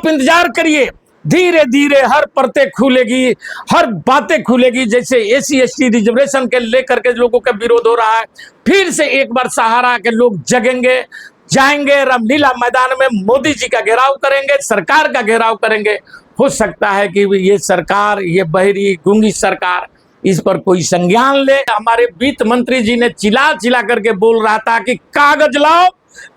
आप इंतजार करिए, धीरे धीरे हर परतें खुलेगी, हर बातें खुलेगी। जैसे एसी एसटी रिजर्वेशन के लेकर के लोगों का विरोध हो रहा है, फिर से एक बार सहारा के लोग जगेंगे, जाएंगे रामलीला मैदान में, मोदी जी का घेराव करेंगे, सरकार का घेराव करेंगे। हो सकता है कि ये सरकार, ये बहरी गूंगी सरकार, इस पर कोई संज्ञान ले। हमारे वित्त मंत्री जी ने चिल्ला चिल्ला करके बोल रहा था कि कागज लाओ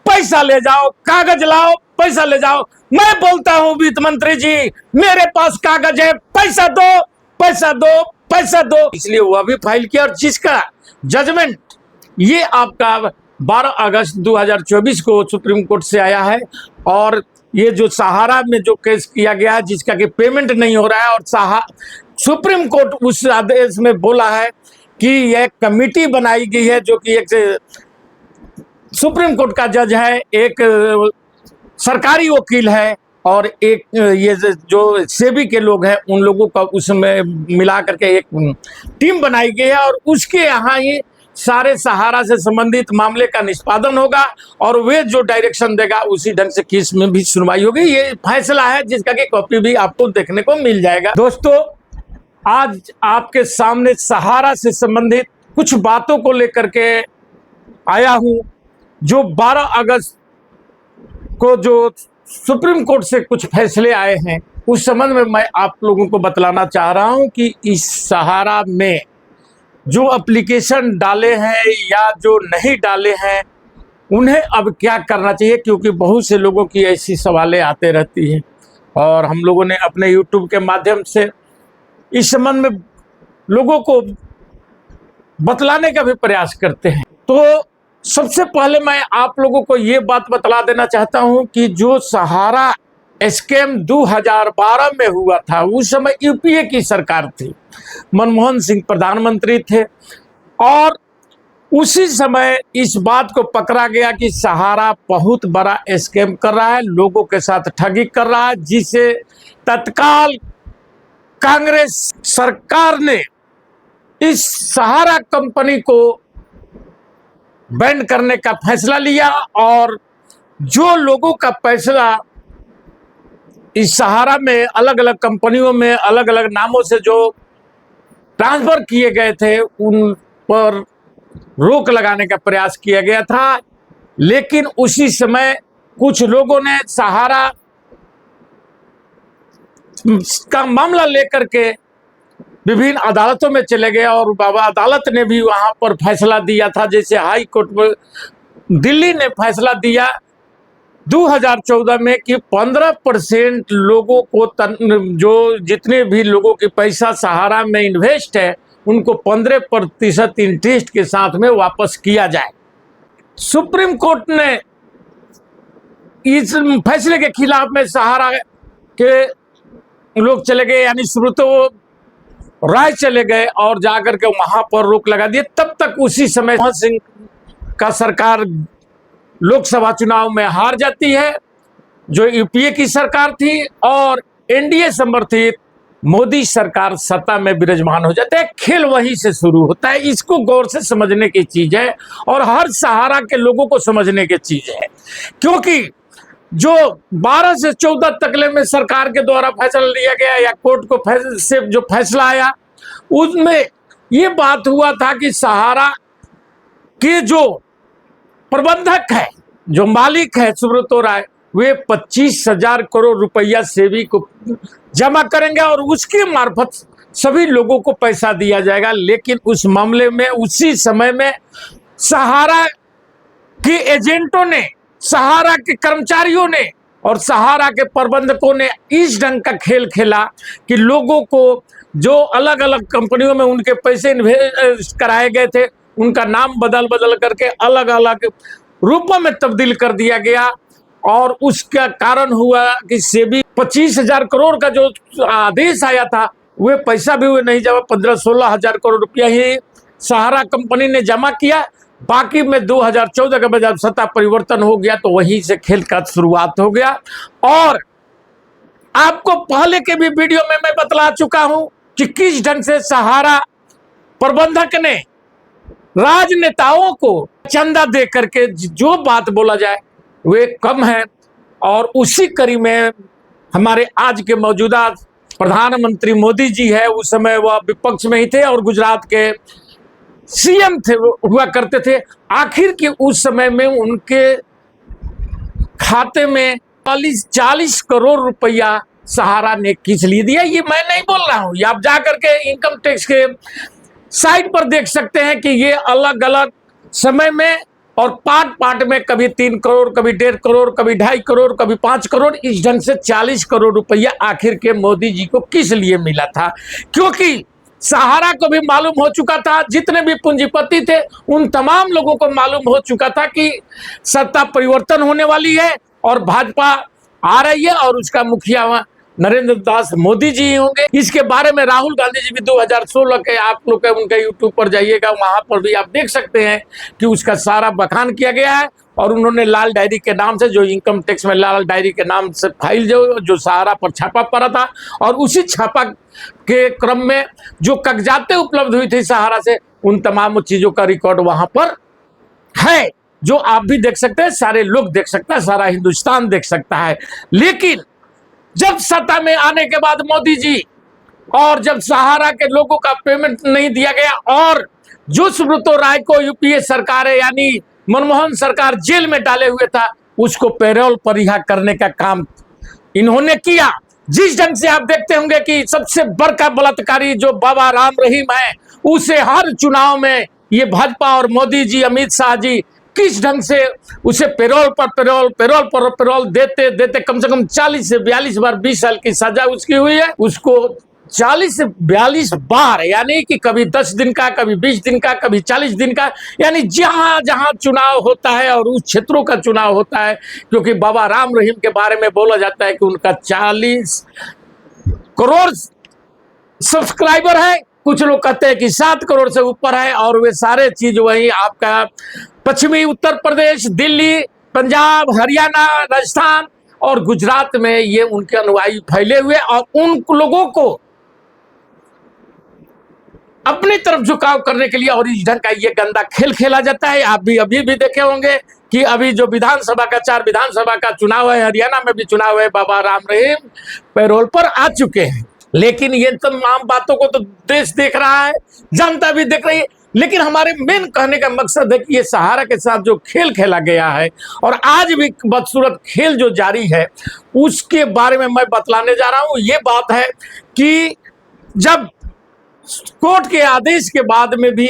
पैसा ले जाओ, कागज लाओ पैसा ले जाओ। मैं बोलता हूं वित्त मंत्री जी, मेरे पास कागज है, पैसा दो पैसा दो पैसा दो। इसलिए वह भी फाइल किया, और जिसका जजमेंट ये आपका 12 अगस्त 2024 को सुप्रीम कोर्ट से आया है। और ये जो सहारा में जो केस किया गया है, जिसका कि पेमेंट नहीं हो रहा है, और सुप्रीम कोर्ट उस आदेश में बोला है कि यह कमेटी बनाई गई है, जो कि एक सुप्रीम कोर्ट का जज है, एक सरकारी वकील है, और एक ये जो सेबी के लोग हैं, उन लोगों का उसमें मिला करके एक टीम बनाई गई है। और उसके यहाँ ही सारे सहारा से संबंधित मामले का निष्पादन होगा, और वे जो डायरेक्शन देगा उसी ढंग से केस में भी सुनवाई होगी। ये फैसला है जिसका कि कॉपी भी आपको देखने को मिल जाएगा। दोस्तों, आज आपके सामने सहारा से संबंधित कुछ बातों को लेकर के आया हूं, जो 12 अगस्त को जो सुप्रीम कोर्ट से कुछ फैसले आए हैं, उस संबंध में मैं आप लोगों को बतलाना चाह रहा हूं कि इस सहारा में जो एप्लीकेशन डाले हैं या जो नहीं डाले हैं, उन्हें अब क्या करना चाहिए, क्योंकि बहुत से लोगों की ऐसी सवालें आते रहती हैं, और हम लोगों ने अपने यूट्यूब के माध्यम से इस संबंध में लोगों को बतलाने का भी प्रयास करते हैं। तो सबसे पहले मैं आप लोगों को ये बात बतला देना चाहता हूं कि जो सहारा स्कैम 2012 में हुआ था, उस समय यूपीए की सरकार थी, मनमोहन सिंह प्रधानमंत्री थे, और उसी समय इस बात को पकड़ा गया कि सहारा बहुत बड़ा स्कैम कर रहा है, लोगों के साथ ठगी कर रहा है, जिसे तत्काल कांग्रेस सरकार ने इस सहारा कंपनी को बैन करने का फैसला लिया। और जो लोगों का पैसा इस सहारा में अलग अलग कंपनियों में अलग अलग नामों से जो ट्रांसफर किए गए थे, उन पर रोक लगाने का प्रयास किया गया था। लेकिन उसी समय कुछ लोगों ने सहारा का मामला लेकर के विभिन्न अदालतों में चले गए, और बाबा अदालत ने भी वहां पर फैसला दिया था। जैसे हाई कोर्ट में दिल्ली ने फैसला दिया 2014 में कि 15% लोगों को जो जितने भी लोगों के पैसा सहारा में इन्वेस्ट है, उनको 15% इंटरेस्ट के साथ में वापस किया जाए। सुप्रीम कोर्ट ने इस फैसले के खिलाफ में सहारा के लोग चले गए, यानी सुब्रतो राय चले गए, और जाकर के वहां पर रोक लगा दिए। तब तक उसी समय मनमोहन सिंह का सरकार लोकसभा चुनाव में हार जाती है, जो यूपीए की सरकार थी, और एनडीए समर्थित मोदी सरकार सत्ता में विराजमान हो जाते हैं। खेल वहीं से शुरू होता है। इसको गौर से समझने की चीज है, और हर सहारा के लोगों को समझने की चीज है, क्योंकि जो 12 से 14 तकले में सरकार के द्वारा फैसला लिया गया, या कोर्ट को से जो फैसला आया, उसमें ये बात हुआ था कि सहारा के जो प्रबंधक है, जो मालिक है सुब्रतो राय, वे 25,000 करोड़ रुपया सेबी को जमा करेंगे, और उसके मार्फत सभी लोगों को पैसा दिया जाएगा। लेकिन उस मामले में उसी समय में सहारा के एजेंटों ने, सहारा के कर्मचारियों ने और सहारा के प्रबंधकों ने इस ढंग का खेल खेला कि लोगों को जो अलग अलग कंपनियों में उनके पैसे इन्वेस्ट कराए गए थे, उनका नाम बदल बदल करके अलग अलग रूपों में तब्दील कर दिया गया। और उसका कारण हुआ कि सेबी 25,000 करोड़ का जो आदेश आया था, वे पैसा भी हुए नहीं जमा, 15-16 हजार करोड़ रुपया ही सहारा कंपनी ने जमा किया। बाकी में 2014 के बाद जब सत्ता परिवर्तन हो गया, तो वहीं से खेल का शुरुआत हो गया। और आपको पहले के भी वीडियो में मैं बतला चुका हूं कि किस ढंग से सहारा प्रबंधक ने राजनेताओं को चंदा दे करके जो बात बोला जाए वे कम है, और उसी कड़ी में हमारे आज के मौजूदा प्रधानमंत्री मोदी जी है, उस समय वह विपक्ष में ही थे और गुजरात के सीएम थे हुआ करते थे। आखिर के उस समय में उनके खाते में 40 करोड़ रुपया सहारा ने खींच ली दिया। ये मैं नहीं बोल रहा हूं, ये आप जाकर के इनकम टैक्स के साइट पर देख सकते हैं कि ये अलग अलग समय में और पार्ट पार्ट में कभी 3 करोड़, कभी 1.5 करोड़, कभी 2.5 करोड़, कभी 5 करोड़, इस ढंग से 40 करोड़ रुपया आखिर के मोदी जी को किस लिए मिला था? क्योंकि सहारा को भी मालूम हो चुका था, जितने भी पूंजीपति थे उन तमाम लोगों को मालूम हो चुका था कि सत्ता परिवर्तन होने वाली है और भाजपा आ रही है और उसका मुखिया नरेंद्र दास मोदी जी होंगे। इसके बारे में राहुल गांधी जी भी 2016 के, आप लोग उनके यूट्यूब पर जाइएगा, वहां पर भी आप देख सकते हैं कि उसका सारा बखान किया गया है। और उन्होंने लाल डायरी के नाम से, जो इनकम टैक्स में लाल डायरी के नाम से फाइल जो सहारा पर छापा पड़ा था, और उसी छापा के क्रम में जो कागजातें उपलब्ध हुई थी सहारा से, उन तमाम चीजों का रिकॉर्ड वहां पर है, जो आप भी देख सकते हैं, सारे लोग देख सकते हैं, सारा हिंदुस्तान देख सकता है। लेकिन जब सत्ता में आने के बाद मोदी जी, और जब सहारा के लोगों का पेमेंट नहीं दिया गया, और जो सुब्रतो राय को यूपीए सरकार है यानी मनमोहन सरकार जेल में डाले हुए था, उसको पैरोल पर रिहा करने का काम इन्होंने किया। जिस ढंग से आप देखते होंगे कि सबसे बड़का बलात्कारी जो बाबा राम रहीम है, उसे हर चुनाव में ये भाजपा और मोदी जी, अमित शाह जी किस ढंग से उसे पैरोल पर पैरोल देते देते कम से कम 40 से 42 बार 20 साल की सजा उसकी हुई है। उसको 40 से 42 बार, यानी कि कभी 10 दिन का, कभी 20 दिन का, कभी 40 दिन का, यानी जहां जहां चुनाव होता है और उस क्षेत्रों का चुनाव होता है, क्योंकि बाबा राम रहीम के बारे में बोला जाता है कि उनका 40 करोड़ सब्सक्राइबर है, कुछ लोग कहते हैं कि 7 करोड़ से ऊपर है, और वे सारे चीज वही आपका पश्चिमी उत्तर प्रदेश, दिल्ली, पंजाब, हरियाणा, राजस्थान और गुजरात में ये उनके अनुयायी फैले हुए, और उन लोगों को अपनी तरफ झुकाव करने के लिए और इस ढंग का ये गंदा खेल खेला जाता है। आप भी अभी भी देखे होंगे कि अभी जो विधानसभा का 4 विधानसभा का चुनाव है, हरियाणा में भी चुनाव है, बाबा राम रहीम पैरोल पर आ चुके हैं। लेकिन ये तमाम बातों को तो देश देख रहा है, जनता भी देख रही है। लेकिन हमारे मेन कहने का मकसद है कि ये सहारा के साथ जो खेल खेला गया है और आज भी बदसूरत खेल जो जारी है, उसके बारे में मैं बतलाने जा रहा हूं। ये बात है कि जब कोर्ट के आदेश के बाद में भी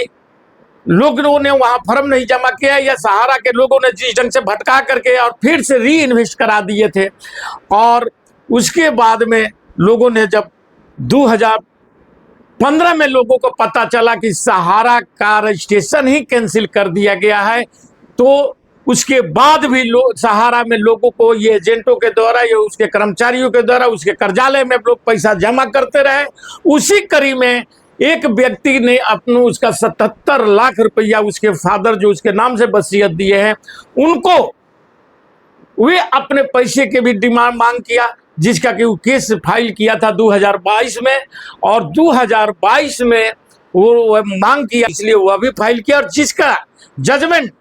लोगों ने वहां फर्म नहीं जमा किया, या सहारा के लोगों ने जिस ढंग से भटका करके और फिर से री इन्वेस्ट करा दिए थे, और उसके बाद में लोगों ने जब 2015 में लोगों को पता चला कि सहारा का रजिस्ट्रेशन ही कैंसिल कर दिया गया है, तो उसके बाद भी सहारा में लोगों को ये एजेंटों के द्वारा या उसके कर्मचारियों के द्वारा उसके कर्जालय में लोग पैसा जमा करते रहे। उसी कड़ी में एक व्यक्ति ने अपनों उसका 77 लाख रुपया उसके फादर जो उसके नाम से वसीयत दिए हैं, उनको वे अपने पैसे के भी डिमांड मांग किया, जिसका कि वो केस फाइल किया था 2022 में, और 2022 में वो मांग किया, इसलिए वह भी फाइल किया, और जिसका जजमेंट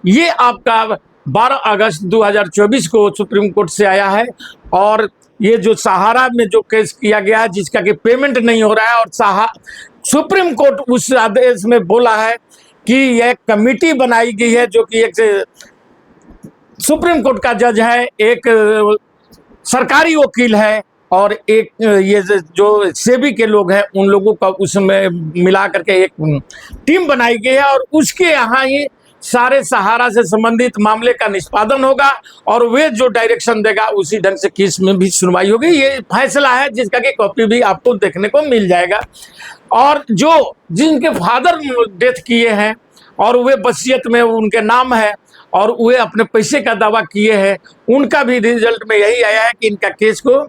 ये आपका 12 अगस्त 2024 को सुप्रीम कोर्ट से आया है। और ये जो सहारा में जो केस किया गया है, जिसका कि पेमेंट नहीं हो रहा है, और सुप्रीम कोर्ट उस आदेश में बोला है कि यह कमेटी बनाई गई है, जो कि एक सुप्रीम कोर्ट का जज है, एक सरकारी वकील है, और एक ये जो सेबी के लोग हैं, उन लोगों का उसमें मिला करके एक टीम बनाई गई है, और उसके यहाँ ही सारे सहारा से संबंधित मामले का निष्पादन होगा, और वे जो डायरेक्शन देगा उसी ढंग से केस में भी सुनवाई होगी। ये फैसला है जिसका कि कॉपी भी आपको देखने को मिल जाएगा। और जो जिनके फादर डेथ किए हैं और वे वसीयत में उनके नाम है और वे अपने पैसे का दावा किए हैं, उनका भी रिजल्ट में यही आया है कि इनका केस को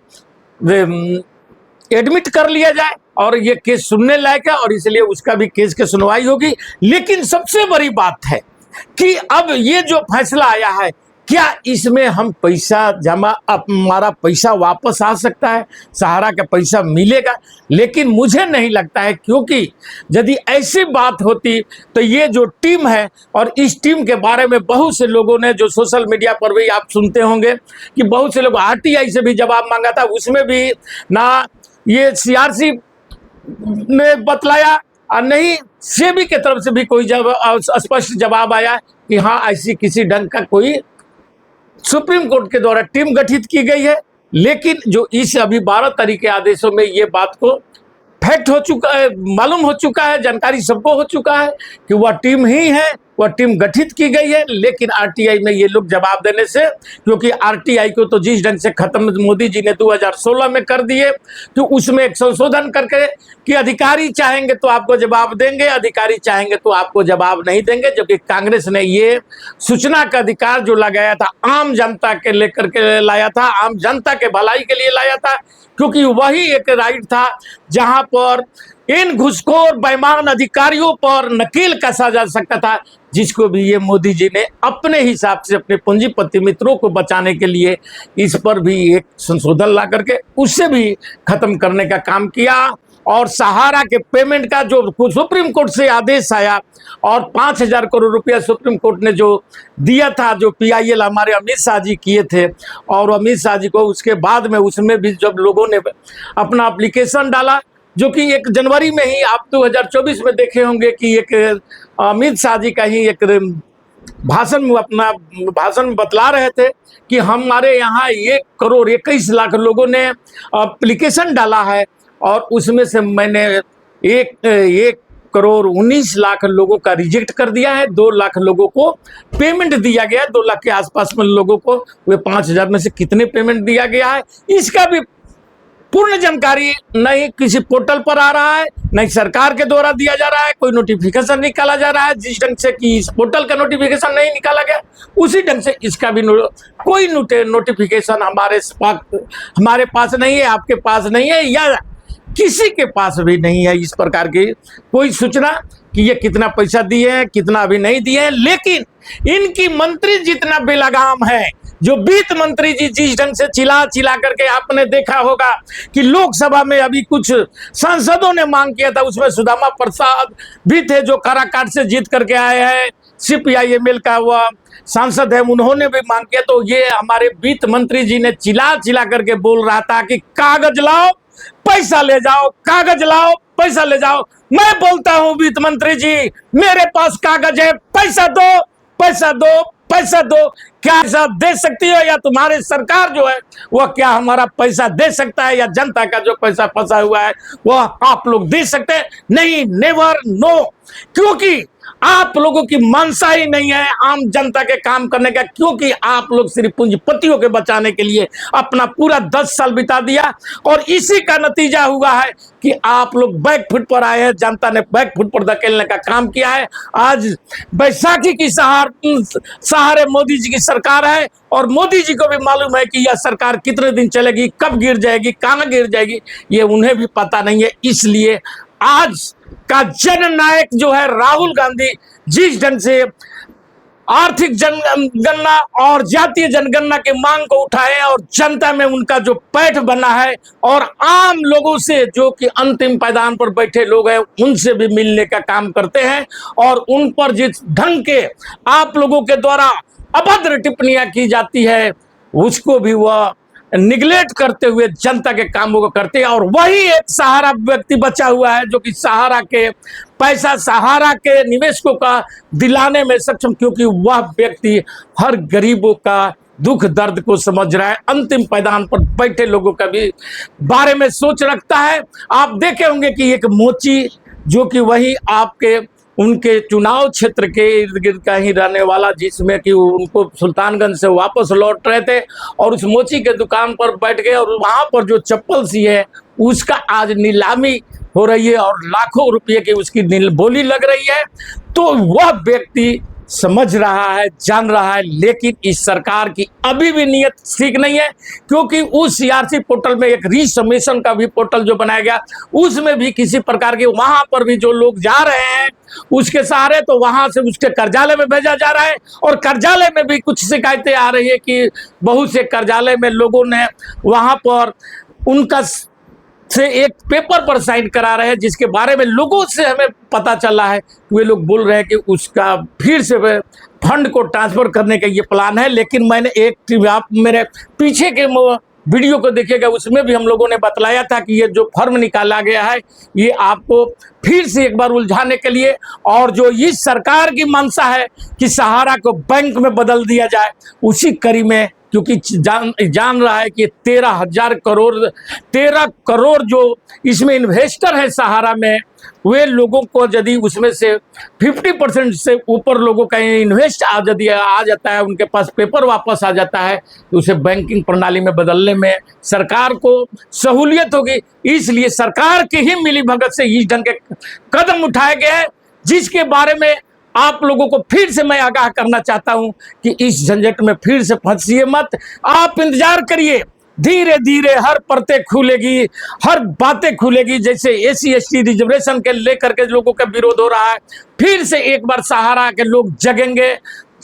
एडमिट कर लिया जाए, और ये केस सुनने लायक है, और इसलिए उसका भी केस की सुनवाई होगी। लेकिन सबसे बड़ी बात है कि अब ये जो फैसला आया है क्या इसमें हम पैसा जमा, हमारा पैसा वापस आ सकता है, सहारा का पैसा मिलेगा? लेकिन मुझे नहीं लगता है, क्योंकि यदि ऐसी बात होती तो ये जो टीम है, और इस टीम के बारे में बहुत से लोगों ने, जो सोशल मीडिया पर भी आप सुनते होंगे कि बहुत से लोग आरटीआई से भी जवाब मांगा था, उसमें भी ना ये सीआरसी ने बतलाया और नहीं सेबी के तरफ से भी कोई स्पष्ट जवाब आया कि हाँ ऐसी किसी ढंग का कोई सुप्रीम कोर्ट के द्वारा टीम गठित की गई है। लेकिन जो इस अभी 12 तारीख के आदेशों में ये बात को फैक्ट हो चुका है, मालूम हो चुका है, जानकारी सबको हो चुका है कि वह टीम ही है, वह टीम गठित की गई है। लेकिन आरटीआई में ये लोग जवाब देने से, क्योंकि आरटीआई को तो जिस ढंग से खत्म मोदी जी ने 2016 में कर दिए, तो उसमें एक संशोधन करके कि अधिकारी चाहेंगे तो आपको जवाब देंगे, अधिकारी चाहेंगे तो आपको जवाब नहीं देंगे। जबकि कांग्रेस ने ये सूचना का अधिकार जो लगाया था, आम जनता के लेकर के लाया था, आम जनता के भलाई के लिए लाया था, क्योंकि वही एक राइट था जहां पर इन घुसखोर बेईमान अधिकारियों पर नकेल कसा जा सकता था, जिसको भी ये मोदी जी ने अपने हिसाब से अपने पूंजीपति मित्रों को बचाने के लिए इस पर भी एक संशोधन ला करके उससे भी खत्म करने का काम किया। और सहारा के पेमेंट का जो सुप्रीम कोर्ट से आदेश आया और 5,000 करोड़ रुपया सुप्रीम कोर्ट ने जो दिया था, जो पीआईएल हमारे अमित शाह जी किए थे, और अमित शाह जी को उसके बाद में उसमें भी जब लोगों ने अपना एप्लीकेशन डाला, जो कि 1 जनवरी में ही आप 2024 में देखे होंगे कि एक अमित शाह जी का ही एक अपना भाषण में बतला रहे थे कि हमारे यहाँ 1 करोड़ 21 लाख लोगों ने एप्लीकेशन डाला है, और उसमें से मैंने 1 करोड़ 19 लाख लोगों का रिजेक्ट कर दिया है। 2 लाख लोगों को पेमेंट दिया गया है, 2 लाख के आसपास में लोगों को, वे 5,000 में से कितने पेमेंट दिया गया है, इसका भी पूर्ण जानकारी नहीं किसी पोर्टल पर आ रहा है, नहीं सरकार के द्वारा दिया जा रहा है, कोई नोटिफिकेशन निकाला जा रहा है। जिस ढंग से कि इस पोर्टल का नोटिफिकेशन नहीं निकाला गया, उसी ढंग से इसका भी कोई नोटिफिकेशन हमारे पास नहीं है, आपके पास नहीं है, या किसी के पास भी नहीं है इस प्रकार की कोई सूचना कि ये कितना पैसा दिए हैं, कितना अभी नहीं दिए हैं। लेकिन इनकी मंत्री जितना बेलगाम है, जो वित्त मंत्री जी जिस ढंग से चिल्ला चिल्ला करके आपने देखा होगा कि लोकसभा में अभी कुछ सांसदों ने मांग किया था, उसमें सुदामा प्रसाद भी थे जो काराकाट से जीत करके आए हैं, सीपीआईएमएल का वह सांसद है, उन्होंने भी मांग किया। तो ये हमारे वित्त मंत्री जी ने चिल्ला चिल्ला करके बोल रहा था कि कागज लाओ पैसा ले जाओ, कागज लाओ पैसा ले जाओ। मैं बोलता हूं वित्त मंत्री जी, मेरे पास कागज है, पैसा दो पैसा दो पैसा दो। क्या पैसा दे सकती हो, या तुम्हारी सरकार जो है वह क्या हमारा पैसा दे सकता है, या जनता का जो पैसा फंसा हुआ है वह आप लोग दे सकते हैं? नहीं, नेवर नो, क्योंकि आप लोगों की मंशा ही नहीं है आम जनता के काम करने का, क्योंकि आप लोग सिर्फ पूंजीपतियों के बचाने के लिए अपना पूरा 10 साल बिता दिया, और इसी का नतीजा हुआ है कि आप लोग बैकफुट पर आए हैं, जनता ने बैकफुट पर धकेलने का काम किया है। आज बैसाखी की सहारे मोदी जी की सरकार है, और मोदी जी को भी मालूम है कि यह सरकार कितने दिन चलेगी, कब गिर जाएगी, कहां गिर जाएगी, ये उन्हें भी पता नहीं है। इसलिए आज का जननायक जो है राहुल गांधी, जिस ढंग से आर्थिक जनगणना और जातीय जनगणना के मांग को उठाए और जनता में उनका जो पैठ बना है, और आम लोगों से जो कि अंतिम पायदान पर बैठे लोग हैं उनसे भी मिलने का काम करते हैं, और उन पर जिस ढंग के आप लोगों के द्वारा अभद्र टिप्पणियां की जाती है उसको भी वह निगलेक्ट करते हुए जनता के कामों को करते हैं। और वही एक सहारा व्यक्ति बचा हुआ है जो कि सहारा के पैसा, सहारा के निवेशकों का दिलाने में सक्षम, क्योंकि वह व्यक्ति हर गरीबों का दुख दर्द को समझ रहा है, अंतिम पायदान पर बैठे लोगों का भी बारे में सोच रखता है। आप देखे होंगे कि एक मोची जो कि वही आपके उनके चुनाव क्षेत्र के इर्द गिर्द का ही रहने वाला, जिसमें कि उनको सुल्तानगंज से वापस लौट रहे थे और उस मोची के दुकान पर बैठ गए, और वहां पर जो चप्पल सी है उसका आज नीलामी हो रही है और लाखों रुपए की उसकी बोली लग रही है। तो वह व्यक्ति समझ रहा है, जान रहा है, लेकिन इस सरकार की अभी भी नीयत ठीक नहीं है, क्योंकि उस सीआरसी पोर्टल में एक रिसबमिशन का भी पोर्टल जो बनाया गया, उसमें भी किसी प्रकार के, वहां पर भी जो लोग जा रहे हैं उसके सहारे, तो वहां से उसके कार्यालय में भेजा जा रहा है, और कार्यालय में भी कुछ शिकायतें आ रही है कि बहुत से कार्यालय में लोगों ने वहां पर उनका से एक पेपर पर साइन करा रहे हैं, जिसके बारे में लोगों से हमें पता चला है कि वे लोग बोल रहे हैं कि उसका फिर से फंड को ट्रांसफर करने का ये प्लान है। लेकिन मैंने एक, आप मेरे पीछे के वीडियो को देखिएगा, उसमें भी हम लोगों ने बतलाया था कि ये जो फर्म निकाला गया है ये आपको फिर से एक बार उलझाने के लिए, और जो इस सरकार की मंशा है कि सहारा को बैंक में बदल दिया जाए, उसी कड़ी में, क्योंकि जान रहा है कि 13 करोड़ जो इसमें इन्वेस्टर है सहारा में, वे लोगों को यदि उसमें से 50% से ऊपर लोगों का इन्वेस्ट यदि आ जाता है, उनके पास पेपर वापस आ जाता है, तो उसे बैंकिंग प्रणाली में बदलने में सरकार को सहूलियत होगी। इसलिए सरकार की ही मिलीभगत से इस ढंग के कदम उठाए गए हैं, जिसके बारे में आप लोगों को फिर से मैं आगाह करना चाहता हूं कि इस झंझट में फिर से फंसिए मत। आप इंतजार करिए, धीरे धीरे हर परतें खुलेगी, हर बातें खुलेगी। जैसे SC/ST रिजर्वेशन के लेकर के लोगों का विरोध हो रहा है, फिर से एक बार सहारा के लोग जगेंगे,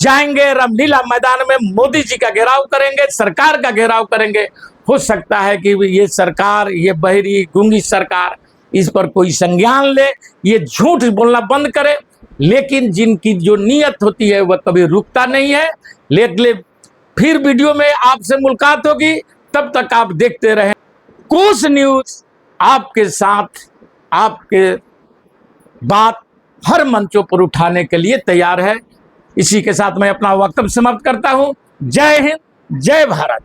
जाएंगे रामलीला मैदान में, मोदी जी का घेराव करेंगे, सरकार का घेराव करेंगे। हो सकता है कि ये सरकार, ये बहरी गूंगी सरकार, इस पर कोई संज्ञान ले, ये झूठ बोलना बंद करे। लेकिन जिनकी जो नीयत होती है वह कभी रुकता नहीं है। लेकिन फिर वीडियो में आपसे मुलाकात होगी, तब तक आप देखते रहें कोस न्यूज, आपके साथ आपके बात हर मंचों पर उठाने के लिए तैयार है। इसी के साथ मैं अपना वक्तव्य समाप्त करता हूं। जय हिंद, जय भारत।